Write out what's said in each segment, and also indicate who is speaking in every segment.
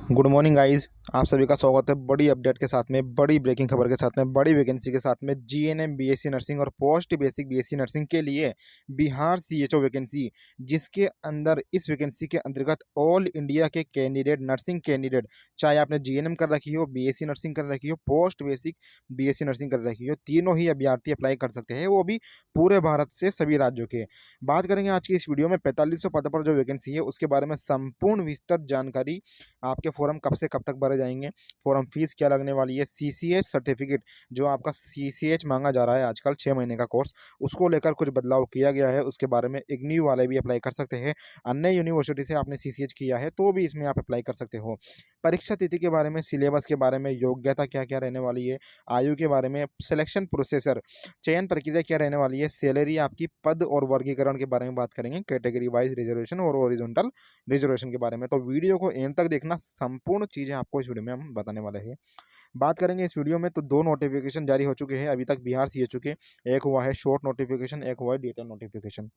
Speaker 1: Good morning guys. आप सभी का स्वागत है बड़ी अपडेट के साथ में, बड़ी ब्रेकिंग खबर के साथ में, बड़ी वैकेंसी के साथ में। जीएनएम बीएससी नर्सिंग और पोस्ट बेसिक बीएससी नर्सिंग के लिए बिहार सीएचओ वैकेंसी, जिसके अंदर इस वैकेंसी के अंतर्गत ऑल इंडिया के कैंडिडेट, नर्सिंग कैंडिडेट, चाहे आपने जीएनएम कर रखी हो, बीएससी नर्सिंग कर रखी हो, पोस्ट बेसिक बीएससी नर्सिंग कर रखी हो, तीनों ही अभ्यर्थी अप्लाई कर सकते हैं, वो भी पूरे भारत से, सभी राज्यों के। बात करेंगे आज की इस वीडियो में 4500 पद पर जो वैकेंसी है उसके बारे में संपूर्ण विस्तृत जानकारी। आपके फॉर्म कब से कब तक भरे जाएंगे, फॉर्म फीस क्या लगने वाली है, सीसीएच सर्टिफिकेट जो आपका सीसीएच मांगा जा रहा है आजकल 6 महीने का कोर्स, उसको लेकर कुछ बदलाव किया गया है, उसके बारे में इग्न्यू वाले भी अप्लाई कर सकते हैं। अन्य यूनिवर्सिटी से आपने सीसीएच किया है तो भी इसमें आप अप्लाई कर सकते हो। परीक्षा तिथि के बारे में, सिलेबस के बारे में, योग्यता क्या क्या रहने वाली है, आयु के बारे में, सिलेक्शन प्रोसेसर, चयन प्रक्रिया क्या रहने वाली है, सैलरी आपकी, पद और वर्गीकरण के बारे में बात करेंगे, कैटेगरी वाइज रिजर्वेशन और ओरिजेंटल रिजर्वेशन के बारे में। तो वीडियो को एंड तक देखना, संपूर्ण चीज़ें आपको इस वीडियो में हम बताने वाले हैं। बात करेंगे इस वीडियो में तो 2 नोटिफिकेशन जारी हो चुके हैं अभी तक बिहार सीएचओ के। एक हुआ है शॉर्ट नोटिफिकेशन, एक हुआ है डिटेल नोटिफिकेशन।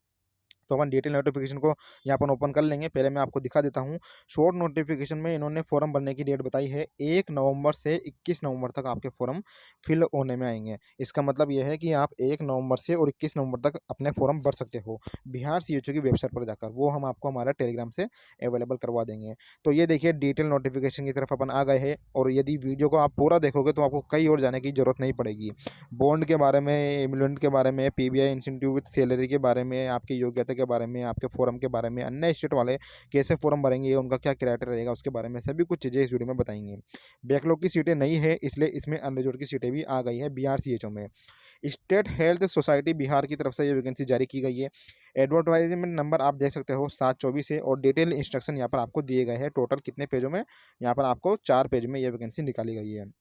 Speaker 1: तो अपन डिटेल नोटिफिकेशन को यहाँ पर ओपन कर लेंगे। पहले मैं आपको दिखा देता हूँ। शॉर्ट नोटिफिकेशन में इन्होंने फॉर्म भरने की डेट बताई है 1 नवंबर से 21 नवंबर तक आपके फॉर्म फिल होने में आएंगे। इसका मतलब यह है कि आप 1 नवंबर से और 21 नवंबर तक अपने फॉर्म भर सकते हो बिहार सीएचओ की वेबसाइट पर जाकर। वो हम आपको हमारा टेलीग्राम से अवेलेबल करवा देंगे। तो ये देखिए डिटेल नोटिफिकेशन की तरफ अपन आ गए हैं, और यदि वीडियो को आप पूरा देखोगे तो आपको कहीं और जाने की जरूरत नहीं पड़ेगी। बॉन्ड के बारे में, एमुलेंट के बारे में, पीबीआई इंसेंटिव विद सैलरी के बारे में, आपकी योग्यता के बारे में, आपके फॉर्म के बारे में, अन्य स्टेट वाले कैसे फॉर्म भरेंगे, उनका क्या क्राइटेरिया रहेगा, उसके बारे में सभी कुछ चीज़ें इस वीडियो में बताएंगे। बैकलॉग की सीटें नहीं है, इसलिए इसमें अनरिजर्व की सीटें भी आ गई है बिहार सीएचओ में। स्टेट हेल्थ सोसाइटी बिहार की तरफ से ये वैकेंसी जारी की गई है। एडवर्टाइजमेंट नंबर आप देख सकते हो 724 है, और डिटेल इंस्ट्रक्शन यहाँ पर आपको दिए गए हैं। टोटल कितने पेजों में, यहाँ पर आपको 4 पेज में ये वैकेंसी निकाली गई है।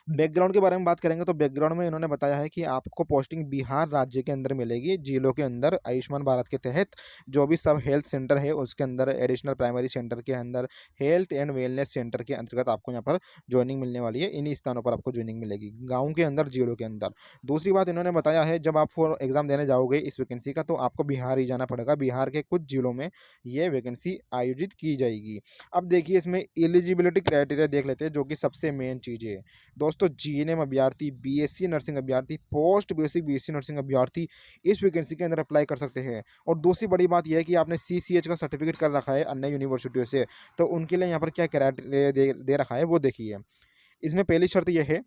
Speaker 1: बैकग्राउंड के बारे में बात करेंगे तो बैकग्राउंड में इन्होंने बताया है कि आपको पोस्टिंग बिहार राज्य के अंदर मिलेगी, जिलों के अंदर आयुष्मान भारत के तहत जो भी सब हेल्थ सेंटर है उसके अंदर, एडिशनल प्राइमरी सेंटर के अंदर, हेल्थ एंड वेलनेस सेंटर के अंतर्गत आपको यहाँ पर ज्वाइनिंग मिलने वाली है। इन्हीं स्थानों पर आपको ज्वाइनिंग मिलेगी, गाँव के अंदर, जिलों के अंदर। दूसरी बात इन्होंने बताया है, जब आप फॉर एग्जाम देने जाओगे इस वैकेंसी का तो आपको बिहार ही जाना पड़ेगा। बिहार के कुछ जिलों में ये वैकेंसी आयोजित की जाएगी। अब देखिए इसमें एलिजिबिलिटी क्राइटेरिया देख लेते हैं, जो कि सबसे मेन चीज़ है दोस्तों। जीएनएम अभ्यर्थी, बीएससी नर्सिंग अभ्यर्थी, पोस्ट बेसिक बीएससी नर्सिंग अभ्यर्थी इस वैकेंसी के अंदर अप्लाई कर सकते हैं। और दूसरी बड़ी बात यह है कि आपने सीसीएच का सर्टिफिकेट कर रखा है अन्य यूनिवर्सिटियों से, तो उनके लिए यहाँ पर क्या क्राइटेरिया दे रखा है वो देखिए। इसमें पहली शर्त यह है,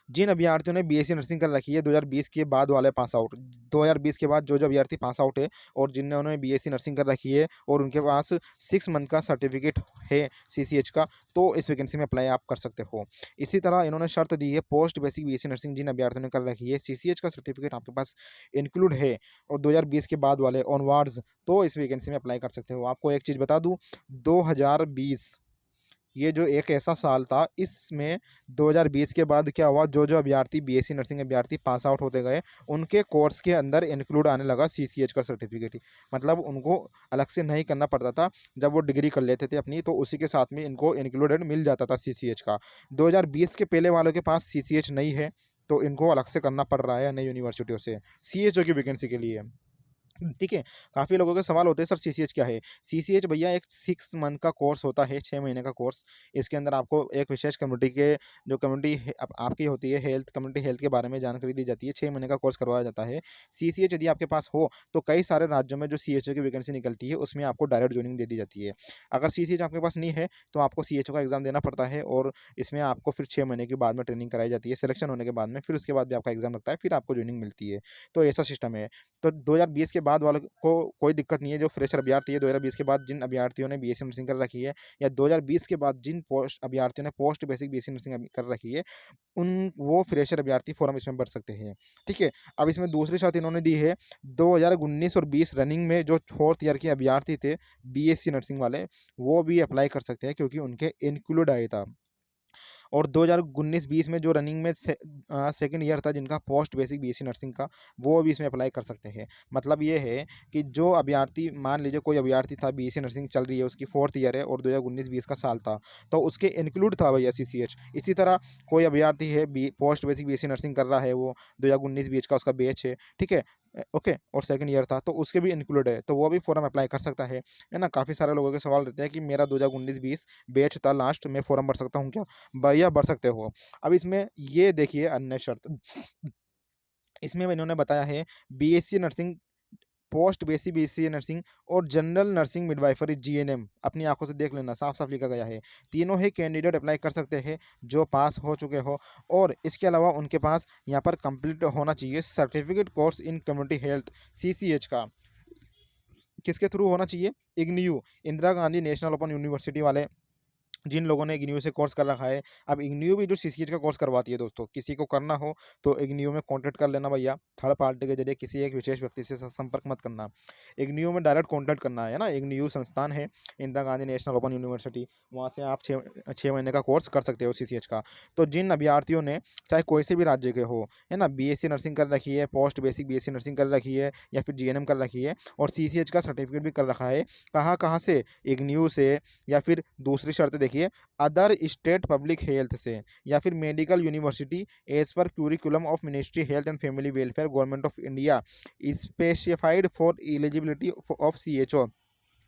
Speaker 1: जिन अभ्यर्थियों ने बीएससी नर्सिंग कर रखी है 2020 के बाद वाले पास आउट, 2020 के बाद जो अभ्यर्थी पास आउट है और जिन्होंने बीएससी नर्सिंग कर रखी है और उनके पास 6 मंथ का सर्टिफिकेट है सीसीएच का, तो इस वैकेंसी में अप्लाई आप कर सकते हो। इसी तरह इन्होंने शर्त दी है, पोस्ट बेसिक बीएससी नर्सिंग जिन अभ्यर्थियों ने कर रखी है, सीसीएच का सर्टिफिकेट आपके पास इंक्लूड है और 2020 के बाद वाले ऑनवर्ड्स, तो इस वैकेंसी में अप्लाई कर सकते हो। आपको एक चीज़ बता दूँ, 2020 ये जो एक ऐसा साल था, इसमें 2020 के बाद क्या हुआ, जो जो अभ्यर्थी बीएससी नर्सिंग अभ्यर्थी पास आउट होते गए उनके कोर्स के अंदर इंक्लूड आने लगा सीसीएच का सर्टिफिकेट ही। मतलब उनको अलग से नहीं करना पड़ता था, जब वो डिग्री कर लेते थे अपनी तो उसी के साथ में इनको इंक्लूडेड मिल जाता था सीसीएच का। 2020 के पहले वालों के पास सीसीएच नहीं है, तो इनको अलग से करना पड़ रहा है अन्य यूनिवर्सिटियों से सीएचओ की वैकेंसी के लिए। ठीक है। काफ़ी लोगों के सवाल होते हैं, सर सीसीएच क्या है? सीसीएच भैया एक 6 मंथ का कोर्स होता है, 6 महीने का कोर्स। इसके अंदर आपको एक विशेष कम्युनिटी के, जो कम्युनिटी है आपकी होती है हेल्थ, कम्युनिटी हेल्थ के बारे में जानकारी दी जाती है। 6 महीने का कोर्स करवाया जाता है। सीसीएच यदि आपके पास हो तो कई सारे राज्यों में जो सीएचओ की वैकेंसी निकलती है उसमें आपको डायरेक्ट जॉइनिंग दे दी जाती है। अगर सीसीएच आपके पास नहीं है तो आपको सीएचओ का एग्ज़ाम देना पड़ता है, और इसमें आपको फिर 6 महीने के बाद में ट्रेनिंग कराई जाती है, सिलेक्शन होने के बाद में, फिर उसके बाद भी आपका एग्ज़ाम लगता है, फिर आपको जॉइनिंग मिलती है। तो ऐसा सिस्टम है। तो 2020 के बाद वालों को कोई दिक्कत नहीं है। जो फ्रेशर अभ्यर्थी है, 2020 के बाद जिन अभ्यर्थियों ने बीएससी नर्सिंग कर रखी है, या 2020 के बाद जिन पोस्ट अभ्यर्थियों ने पोस्ट बेसिक बीएससी नर्सिंग कर रखी है, उन वो फ्रेशर अभ्यर्थी फॉर्म इसमें भर सकते हैं। ठीक है। अब इसमें दूसरी शर्त इन्होंने दी है, 2019 और 20 रनिंग में जो 4th ईयर के अभ्यर्थी थे बीएससी नर्सिंग वाले, वो भी अप्लाई कर सकते हैं क्योंकि उनके इंक्लूड आया था। और 2019-20 में जो रनिंग में सेकंड ईयर था जिनका पोस्ट बेसिक बीएससी नर्सिंग का, वो भी इसमें अप्लाई कर सकते हैं। मतलब ये है कि जो अभ्यर्थी, मान लीजिए कोई अभ्यर्थी था, बीएससी नर्सिंग चल रही है, उसकी फोर्थ ईयर है और 2019-20 का साल था, तो उसके इंक्लूड था भैया सीसीएच। इसी तरह कोई अभ्यर्थी है पोस्ट बेसिक बीएससी नर्सिंग कर रहा है, वो 2019-20 का उसका बैच है, ठीक है, ओके, और सेकंड ईयर था, तो उसके भी इंक्लूड है, तो वो भी फॉर्म अप्लाई कर सकता है ना। काफ़ी सारे लोगों के सवाल रहते हैं कि मेरा 2019-20 बैच था लास्ट, मैं फॉर्म भर सकता हूँ क्या? भैया भर सकते हो। अब इसमें ये देखिए अन्य शर्त, इसमें इन्होंने बताया है BSc nursing, post basic BSc nursing और जनरल नर्सिंग मिडवाइफरी जीएनएम, अपनी आंखों से देख लेना, साफ साफ लिखा गया है। तीनों ही कैंडिडेट अप्लाई कर सकते हैं जो पास हो चुके हो, और इसके अलावा उनके पास यहाँ पर कंप्लीट होना चाहिए certificate course in community health CCH का। किसके थ्रू होना चाहिए? IGNOU, Indira Gandhi national open university वाले, जिन लोगों ने इग्न्यू से कोर्स कर रखा है। अब इग्न्यू भी जो सीसीएच का कोर्स करवाती है दोस्तों, किसी को करना हो तो इग्न्यू में कॉन्टैक्ट कर लेना भैया। थर्ड पार्टी के जरिए किसी एक विशेष व्यक्ति से संपर्क मत करना, इग्न्यू में डायरेक्ट कॉन्टैक्ट करना है ना। इग्न्यू संस्थान है, Indira Gandhi national open university, वहाँ से आप 6 महीने का कोर्स कर सकते हो सीसीएच का। तो जिन अभ्यर्थियों ने, चाहे कोई से भी राज्य के हो, है ना, बीएससी नर्सिंग कर रखी है, पोस्ट बेसिक बीएससी नर्सिंग कर रखी है, या फिर जीएनएम कर रखी है, और सीसीएच का सर्टिफिकेट भी कर रखा है, कहाँ कहाँ से? इग्न्यू से, या फिर दूसरी शर्त देखिए, अदर स्टेट पब्लिक हेल्थ से, या फिर मेडिकल यूनिवर्सिटी एज पर curriculum of ministry health and family welfare government of India specified for eligibility of CHO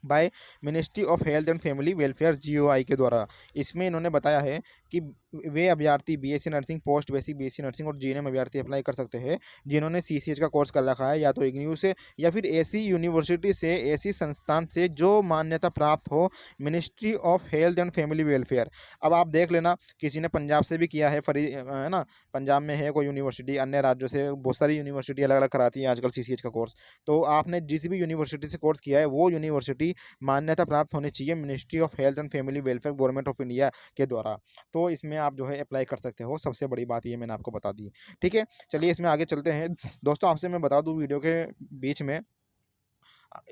Speaker 1: by ministry of health and family welfare GOI के द्वारा। इसमें इन्होंने बताया है कि वे अभ्यर्थी BSc nursing, post basic BSc nursing और जीएनएम अभ्यर्थी अप्लाई कर सकते हैं जिन्होंने सीसीएच का कोर्स कर रखा है, या तो इग्न्यू से, या फिर ऐसी यूनिवर्सिटी से, ऐसी संस्थान से जो मान्यता प्राप्त हो ministry of health and family welfare. अब आप देख लेना, किसी ने पंजाब से भी किया है, है ना, पंजाब में है कोई यूनिवर्सिटी, अन्य राज्यों से बहुत सारी यूनिवर्सिटी अलग अलग कराती है आजकल सीसीएच का कोर्स। तो आपने जिस भी यूनिवर्सिटी से कोर्स किया है, वो यूनिवर्सिटी मान्यता प्राप्त होनी चाहिए ministry of health and family welfare government of India के द्वारा। तो इसमें आप जो है अप्लाई कर सकते हो, सबसे बड़ी बात ये मैंने आपको बता दी। ठीक है, चलिए इसमें आगे चलते हैं दोस्तों। आपसे मैं बता दूं, वीडियो के बीच में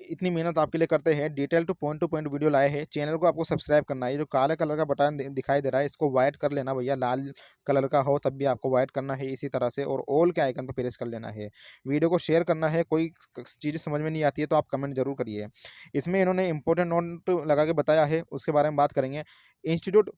Speaker 1: इतनी मेहनत आपके लिए करते हैं, डिटेल टू पॉइंट वीडियो लाए हैं। चैनल को आपको सब्सक्राइब करना है, ये जो काले कलर का बटन दिखाई दे रहा है, इसको वाइट कर लेना भैया, लाल कलर का हो तब भी आपको वाइट करना है इसी तरह से, और ऑल के आइकन पर प्रेस कर लेना है। वीडियो को शेयर करना है, कोई चीज़ समझ में नहीं आती है तो आप कमेंट जरूर करिए। इसमें इन्होंने इंपॉर्टेंट नोट लगा के बताया है, उसके बारे में बात करेंगे। इंस्टीट्यूट,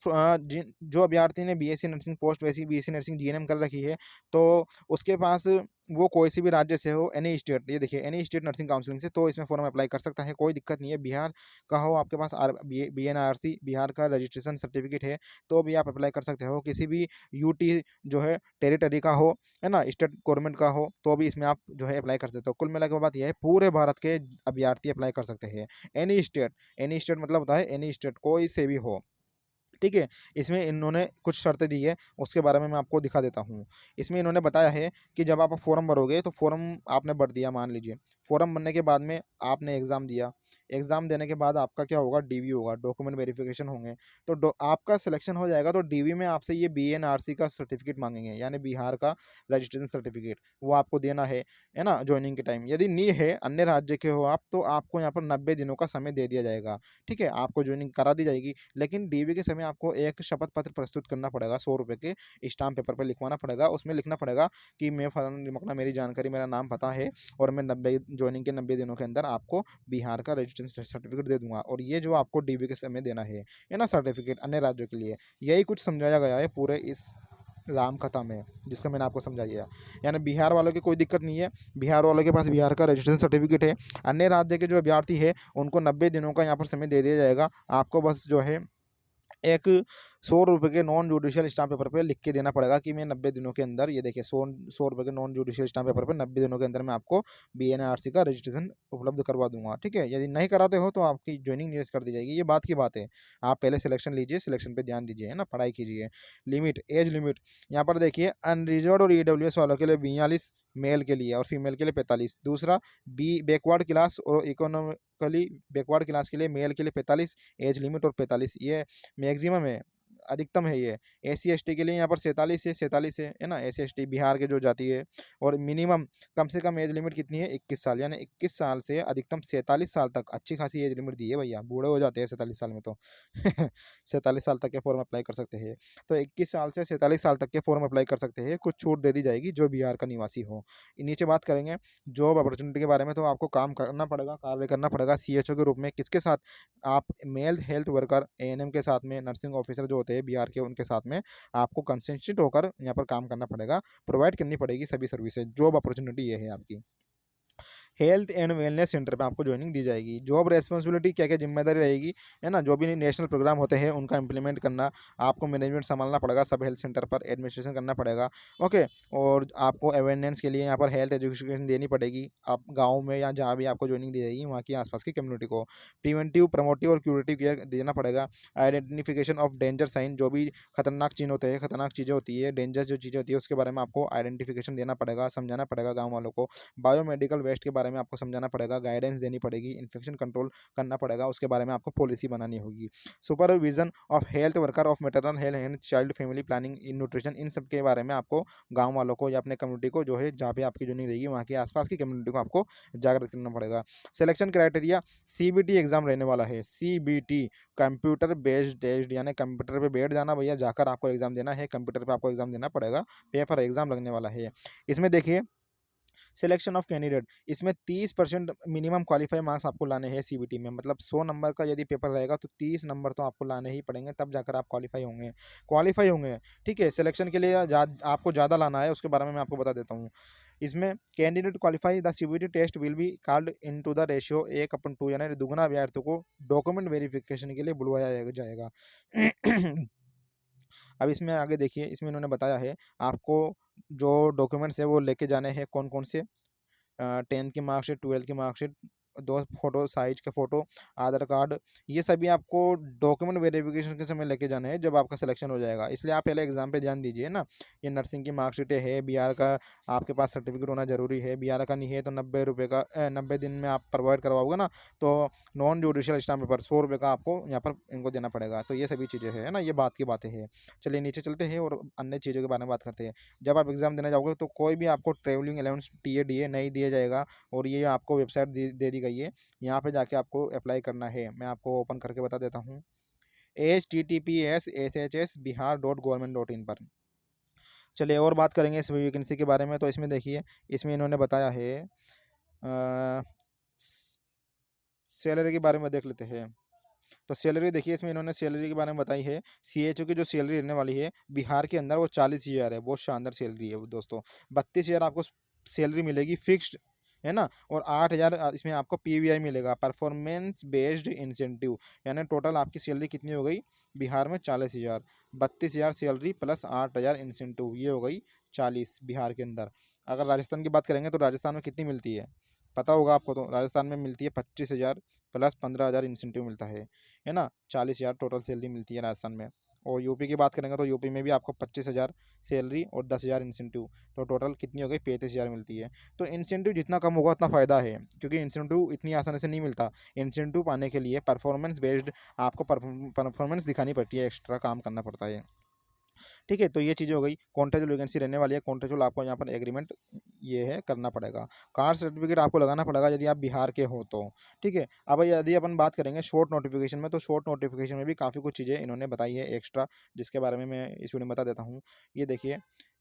Speaker 1: जो अभ्यर्थी ने BSc nursing, post basic BSc nursing, GNM कर रखी है, तो उसके पास वो कोई सी भी राज्य से हो, एनी स्टेट, ये देखिए एनी स्टेट नर्सिंग काउंसलिंग से, तो इसमें फॉर्म अप्लाई कर सकता है, कोई दिक्कत नहीं है। बिहार का हो आपके पास, बीएनआरसी, बिहार का रजिस्ट्रेशन सर्टिफिकेट है, तो भी आप अप्लाई कर सकते हो। किसी भी यूटी जो है टेरिटरी का हो, है ना, स्टेट गवर्नमेंट का हो, तो भी इसमें आप जो है अप्लाई कर सकते हो। कुल मिला के बात यह है, पूरे भारत के अभ्यर्थी अप्लाई कर सकते हैं। एनी स्टेट मतलब होता है एनी स्टेट, कोई से भी हो, ठीक है। इसमें इन्होंने कुछ शर्तें दी है, उसके बारे में मैं आपको दिखा देता हूँ। इसमें इन्होंने बताया है कि जब आप फॉर्म भरोगे, तो फॉर्म आपने भर दिया, मान लीजिए फॉर्म भरने के बाद में आपने एग्ज़ाम दिया, एग्ज़ाम देने के बाद आपका क्या होगा, डीवी होगा, डॉक्यूमेंट वेरिफिकेशन होंगे। तो आपका सिलेक्शन हो जाएगा, तो डीवी में आपसे ये बीएनआरसी का सर्टिफिकेट मांगेंगे, यानी बिहार का रजिस्ट्रेशन सर्टिफिकेट, वो आपको देना है ना, ज्वाइनिंग के टाइम। यदि नहीं है, अन्य राज्य के हो आप, तो आपको यहाँ पर 90 दिनों का समय दे दिया जाएगा, ठीक है, आपको ज्वाइनिंग करा दी जाएगी। लेकिन डीवी के समय आपको एक शपथ पत्र प्रस्तुत करना पड़ेगा, 100 रुपये के स्टाम्प पेपर पर लिखवाना पड़ेगा। उसमें लिखना पड़ेगा कि मैं फलाना मकना, मेरी जानकारी, मेरा नाम पता है, और मैं 90 ज्वाइनिंग के 90 दिनों के अंदर आपको बिहार का रजिस्ट्रेशन सर्टिफिकेट दे दूंगा। और ये जो आपको डीवी के समय देना है ना, सर्टिफिकेट अन्य राज्यों के लिए, यही कुछ समझाया गया है पूरे इस राम कथा में, जिसको मैंने आपको समझाया। यानी बिहार वालों की कोई दिक्कत नहीं है, बिहार वालों के पास बिहार का रजिस्ट्रेशन सर्टिफिकेट है। अन्य राज्य के जो अभ्यर्थी है, उनको 90 दिनों का यहाँ पर समय दे दिया जाएगा। आपको बस जो है एक 100 रुपये के नॉन जुडिशियल स्टाम्प पेपर पे लिख के देना पड़ेगा कि मैं 90 दिनों के अंदर, ये देखिए 100 रुपये के नॉन जुडिशियल स्टाम्प पेपर पे 90 दिनों के अंदर मैं आपको बीएनआरसी का रजिस्ट्रेशन उपलब्ध करवा दूंगा, ठीक है। यदि नहीं कराते हो तो आपकी ज्वाइनिंग निरस्त कर दी जाएगी, ये बात की बात है। आप पहले सिलेक्शन लीजिए, सिलेक्शन पे ध्यान दीजिए, है ना, पढ़ाई कीजिए। लिमिट, एज लिमिट, यहाँ पर देखिए अनरिजर्व और ईडब्ल्यूएस वालों के लिए 42 मेल के लिए, और फीमेल के लिए 45। दूसरा, बैकवर्ड क्लास और इकोनॉमिकली बैकवर्ड क्लास के लिए मेल के लिए 45 एज लिमिट और 45, ये मैक्सिमम है। अधिकतम है ये। SC ST के लिए यहाँ पर 47 है ना, SC ST बिहार के जो जाति है। और मिनिमम कम से कम एज लिमिट कितनी है, 21 साल, यानी 21 साल से अधिकतम 47 साल तक अच्छी खासी एज लिमिट दी है भैया, बूढ़े हो जाते हैं 47 साल में तो 47 साल तक के फॉर्म अप्लाई कर सकते हैं। तो 21 साल से 47 साल तक के फॉर्म अप्लाई कर सकते हैं, कुछ छूट दे दी जाएगी जो बिहार का निवासी हो। नीचे बात करेंगे जॉब अपॉर्चुनिटी के बारे में, तो आपको काम करना पड़ेगा, कार्य करना पड़ेगा CHO के रूप में। किसके साथ, आप मेल हेल्थ वर्कर ANM के साथ में, नर्सिंग ऑफिसर जो होते हैं बिहार के, उनके साथ में आपको कंसेंट्रेट होकर यहाँ पर काम करना पड़ेगा, प्रोवाइड करनी पड़ेगी सभी सर्विसेज। जॉब अपॉर्चुनिटी ये है आपकी। हेल्थ एंड वेलनेस सेंटर पे आपको ज्वाइनिंग दी जाएगी। जॉब रेस्पॉन्सिबिलिटी क्या क्या जिम्मेदारी रहेगी, है ना, जो भी नेशनल प्रोग्राम होते हैं उनका इंप्लीमेंट करना, आपको मैनेजमेंट संभालना पड़ेगा, सब हेल्थ सेंटर पर एडमिनिस्ट्रेशन करना पड़ेगा। ओके, और आपको अवेयरनेस के लिए यहाँ पर हेल्थ एजुकेशन देनी पड़ेगी, आप गाँव में या जहाँ भी आपको ज्वाइनिंग दी जाएगी वहाँ की आसपास की कम्युनिटी को। प्रिवेंटिव, प्रमोटिव और क्यूरेटिव केयर देना पड़ेगा। आइडेंटिफिकेशन ऑफ डेंजर साइन, जो भी खतरनाक चीज़ होते हैं, खतरनाक चीज़ें होती है, डेंजर जो चीज़ें होती है, उसके बारे में आपको आइडेंटिफिकेशन देना पड़ेगा, समझाना पड़ेगा गाँव वालों को। बायोमेडिकल वेस्ट के बारे में आपको समझाना पड़ेगा, गाइडेंस देनी पड़ेगी, इन्फेक्शन कंट्रोल करना पड़ेगा, उसके बारे में आपको पॉलिसी बनानी होगी। Supervision of health worker of maternal health and child family planning in nutrition, इन सब के बारे में आपको गाँव वालों को या अपने कम्युनिटी को, जो है जहाँ पे आपकी जोइनिंग रहेगी वहाँ के आसपास की कम्युनिटी को आपको जागृत करना पड़ेगा। सिलेक्शन क्राइटेरिया, CBT एग्जाम रहने वाला है। CBT कंप्यूटर बेस्ड टेस्ट, यानी कंप्यूटर पे बैठ जाना भैया, जाकर आपको एग्जाम देना है, कंप्यूटर पे आपको एग्जाम देना पड़ेगा, पेपर एग्जाम लगने वाला है। इसमें देखिए सिलेक्शन ऑफ कैंडिडेट, इसमें 30% मिनिमम क्वालिफाई मार्क्स आपको लाने हैं CBT में, मतलब 100 नंबर का यदि पेपर रहेगा तो 30 नंबर तो आपको लाने ही पड़ेंगे, तब जाकर आप क्वालिफाई होंगे। ठीक है, सिलेक्शन के लिए आपको ज़्यादा लाना है, उसके बारे में मैं आपको बता देता हूँ। इसमें candidate qualify the CBT test will be called in to the ratio 1/2, यानी दुगुना अभ्यर्थियों को डॉक्यूमेंट वेरिफिकेशन के लिए बुलवाया जाएगा। अब इसमें आगे देखिए, इसमें इन्होंने बताया है आपको जो डॉक्यूमेंट्स है वो लेके जाने हैं, कौन कौन से, 10th की मार्कशीट, 12th की मार्कशीट, 2 फोटो साइज के फ़ोटो, आधार कार्ड, ये सभी आपको डॉक्यूमेंट वेरिफिकेशन के समय लेके जाने हैं जब आपका सिलेक्शन हो जाएगा। इसलिए आप पहले एग्जाम पे ध्यान दीजिए ना। ये नर्सिंग की मार्कशीटें है, बिहार का आपके पास सर्टिफिकेट होना जरूरी है, बिहार का नहीं है तो 90 रुपये का 90 दिन में आप प्रोवाइड करवाओगे ना, तो नॉन जुडिशियल स्टाम्प पेपर 100 रुपये का आपको यहाँ पर इनको देना पड़ेगा। तो ये सभी चीज़ें है ना, ये बात की बातें हैं। चलिए नीचे चलते हैं और अन्य चीज़ों के बारे में बात करते हैं। जब आप एग्ज़ाम देने जाओगे तो कोई भी आपको ट्रेवलिंग अलाउंस TA DA नहीं दिया जाएगा, और ये आपको वेबसाइट दे दी गई है, यहाँ पे जाके आपको अप्लाई करना है। मैं आपको ओपन करके बता देता हूँ, https://bihar.government.in पर। चलिए और बात करेंगे इस वैकेंसी के बारे में। तो इसमें देखिए, इसमें इन्होंने बताया है सैलरी के बारे में देख लेते हैं। तो सैलरी देखिए, इसमें इन्होंने सैलरी के बारे में बताई है। CHO की जो सैलरी रहने वाली है बिहार के अंदर वो 40,000 है, बहुत शानदार सैलरी है वो दोस्तों। 32,000 आपको सैलरी मिलेगी फिक्स्ड, है ना, और 8,000 इसमें आपको PVI मिलेगा, परफॉर्मेंस बेस्ड इंसेंटिव, यानी टोटल आपकी सैलरी कितनी हो गई बिहार में 40,000, 32,000 सैलरी प्लस 8,000 इंसेंटिव, ये हो गई 40 बिहार के अंदर। अगर राजस्थान की बात करेंगे तो राजस्थान में कितनी मिलती है पता होगा आपको, तो राजस्थान में मिलती है 25,000 प्लस 15,000 इंसेंटिव मिलता है ना, 40,000 टोटल सैलरी मिलती है राजस्थान में। और यूपी की बात करेंगे तो यूपी में भी आपको 25,000 सैलरी और 10,000 इंसेंटिव, तो टोटल कितनी हो गई 35,000 मिलती है। तो इंसेंटिव जितना कम होगा उतना फ़ायदा है, क्योंकि इंसेंटिव इतनी आसानी से नहीं मिलता। इंसेंटिव पाने के लिए परफॉर्मेंस बेस्ड आपको परफॉर्मेंस दिखानी पड़ती है, एक्स्ट्रा काम करना पड़ता है। ठीक है, तो ये चीज़ हो गई। कॉन्ट्रेक्चुअल वैकेंसी रहने वाली है, कॉन्ट्रेक्चुअल आपको यहाँ पर एग्रीमेंट ये है करना पड़ेगा। कास्ट सर्टिफिकेट आपको लगाना पड़ेगा यदि आप बिहार के हो तो। ठीक है, अब यदि अपन बात करेंगे शॉर्ट नोटिफिकेशन में, तो शॉर्ट नोटिफिकेशन में भी काफ़ी कुछ चीज़ें इन्होंने बताई है एक्स्ट्रा, जिसके बारे में मैं इस वीडियो में बता देता हूँ। ये देखिए,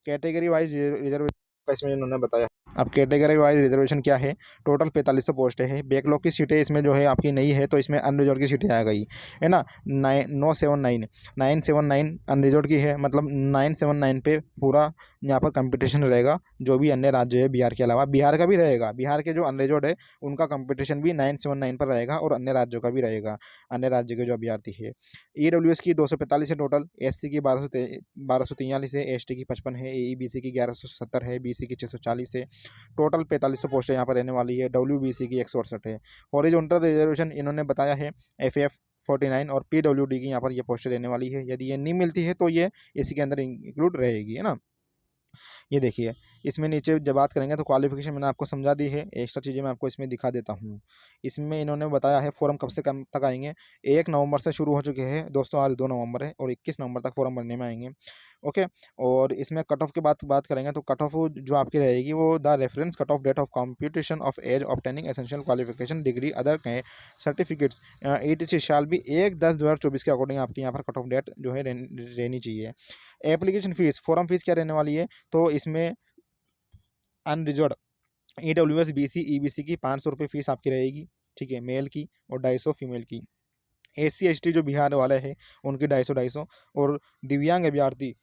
Speaker 1: कैटेगरी वाइज रिजर्वेशन इसमें इन्होंने बताया। अब कैटेगरी वाइज रिजर्वेशन क्या है, टोटल 4500 पोस्ट है। बैकलॉग की सीटें इसमें जो है आपकी नहीं है, तो इसमें अनरिजर्व की सीटें आ गई, है ना। 979 अनरिजर्व की है, मतलब 979 पे पूरा यहाँ पर कंपटीशन रहेगा। जो भी अन्य राज्य है बिहार के अलावा, बिहार का भी रहेगा, बिहार के जो अनरिजर्व है उनका कंपटीशन भी 979 पर रहेगा, और अन्य राज्यों का भी रहेगा, अन्य राज्य के जो अभ्यर्थी है। EWS की 245 है टोटल, SC की 1243 है, ST की 55 है, AEBC की 1170 है, BC की 640 है। टोटल 4500 पोस्टें यहाँ पर रहने वाली है। WBC की 168 है। हॉरिजॉन्टल रिजर्वेशन इन्होंने बताया है FF 49 और PWD की यहाँ पर ये पोस्टें रहने वाली है। यदि ये नहीं मिलती है तो ये इसी के अंदर इंक्लूड रहेगी, है ना। ये देखिए, इसमें नीचे जब बात करेंगे तो क्वालिफ़िकेशन मैंने आपको समझा दी है, एक्स्ट्रा चीज़ें मैं आपको इसमें दिखा देता हूँ। इसमें इन्होंने बताया है फ़ॉर्म कब से कब तक आएँगे, 1 नवंबर से शुरू हो चुके हैं दोस्तों, आज 2 नवंबर है और 21 नवंबर तक फ़ॉर्म भरने में आएँगे। ओके, और इसमें कट ऑफ की बात करेंगे तो कट ऑफ जो आपकी रहेगी वो the reference cut off date of computation of age obtaining essential qualification degree other के सर्टिफिकेट्स ईटीसी शाल भी 1/10/2024 के अकॉर्डिंग आपकी यहाँ पर कट ऑफ डेट जो है रहनी चाहिए। एप्लीकेशन फ़ीस, फ़ॉर्म फ़ीस क्या रहने वाली है, तो इसमें अनरिजर्व्ड ईडब्ल्यूएस, बीसी, ईबीसी की 500 रुपये फ़ीस आपकी रहेगी, ठीक है, मेल की, और 250 फीमेल की। एससी एसटी जो बिहार वाले हैं उनकी 250 और दिव्यांग अभ्यर्थी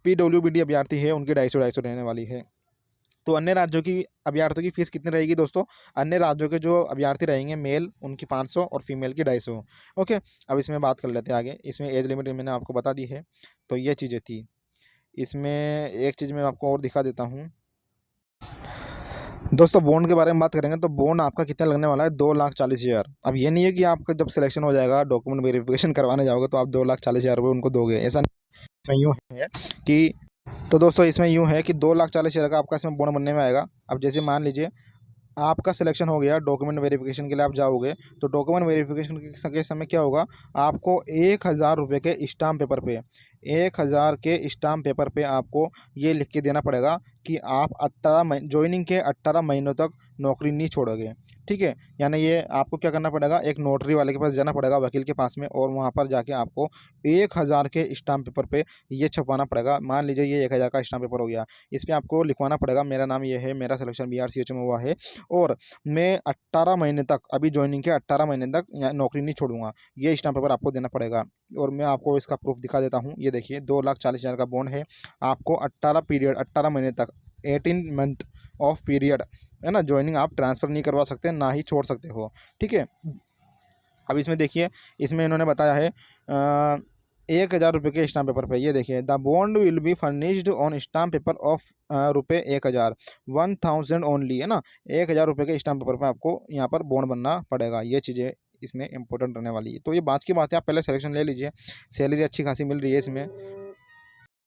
Speaker 1: पीडब्ल्यूबीडी अभ्यर्थी है उनकी 250 रहने वाली है। तो अन्य राज्यों की अभ्यर्थियों की फ़ीस कितनी रहेगी दोस्तों? अन्य राज्यों के जो अभ्यर्थी रहेंगे मेल उनकी 500 और फीमेल की 250। ओके, अब इसमें बात कर लेते हैं आगे। इसमें एज लिमिट मैंने आपको बता दी है, तो ये चीज़ें थी। इसमें एक चीज़ मैं आपको और दिखा देता हूँ। दोस्तों बॉन्ड के बारे में बात करेंगे तो बॉन्ड आपका कितना लगने वाला है, 2,40,000। अब ये नहीं है कि आपका जब सिलेक्शन हो जाएगा डॉक्यूमेंट वेरिफिकेशन करवाने जाओगे तो आप 2,40,000 रुपये उनको दोगे, ऐसा नहीं। इसमें यूँ है कि तो दोस्तों इसमें यूँ है कि 2,40,000 का आपका इसमें बॉन्ड बनने में आएगा। अब जैसे मान लीजिए आपका सिलेक्शन हो गया, डॉक्यूमेंट वेरिफिकेशन के लिए आप जाओगे, तो डॉक्यूमेंट वेरिफिकेशन के समय क्या होगा, आपको 1,000 रुपये के स्टाम्प पेपर पे 1,000 के स्टाम्प पेपर पे आपको ये लिख के देना पड़ेगा कि आप 18 मही जॉइनिंग के 18 महीनों तक नौकरी नहीं छोड़ोगे, ठीक है। यानी ये आपको क्या करना पड़ेगा, एक नोटरी वाले के पास जाना पड़ेगा, वकील के पास में, और वहाँ पर जाके आपको 1,000 के स्टाम्प पेपर पे ये छपवाना पड़ेगा। मान लीजिए ये 1,000 का स्टाम्प पेपर हो गया, इस पे आपको लिखवाना पड़ेगा मेरा नाम ये है, मेरा सिलेक्शन बीआरसीएच में हुआ है और मैं 18 महीने तक, अभी जॉइनिंग के 18 महीने तक यहाँ नौकरी नहीं छोड़ूंगा, ये स्टाम्प पेपर आपको देना पड़ेगा। और मैं आपको इसका प्रूफ दिखा देता हूँ। ये देखिए 2,40,000 का बॉन्ड है, आपको 18 महीने तक 18 मंथ ऑफ पीरियड है ना, जॉइनिंग आप ट्रांसफ़र नहीं करवा सकते, ना ही छोड़ सकते हो, ठीक है। अब इसमें देखिए, इसमें इन्होंने बताया है 1,000 रुपये के स्टाम्प पेपर पे, ये देखिए the bond will be furnished on stamp paper of रुपये 1,000 1,000 ओनली, है ना। 1,000 रुपये के स्टाम्प पेपर पे आपको यहाँ पर बॉन्ड बनना पड़ेगा। ये चीज़ें इसमें इंपॉर्टेंट रहने वाली है। तो ये बात की बात है, आप पहले सिलेक्शन ले लीजिए, सैलरी अच्छी खासी मिल रही है इसमें,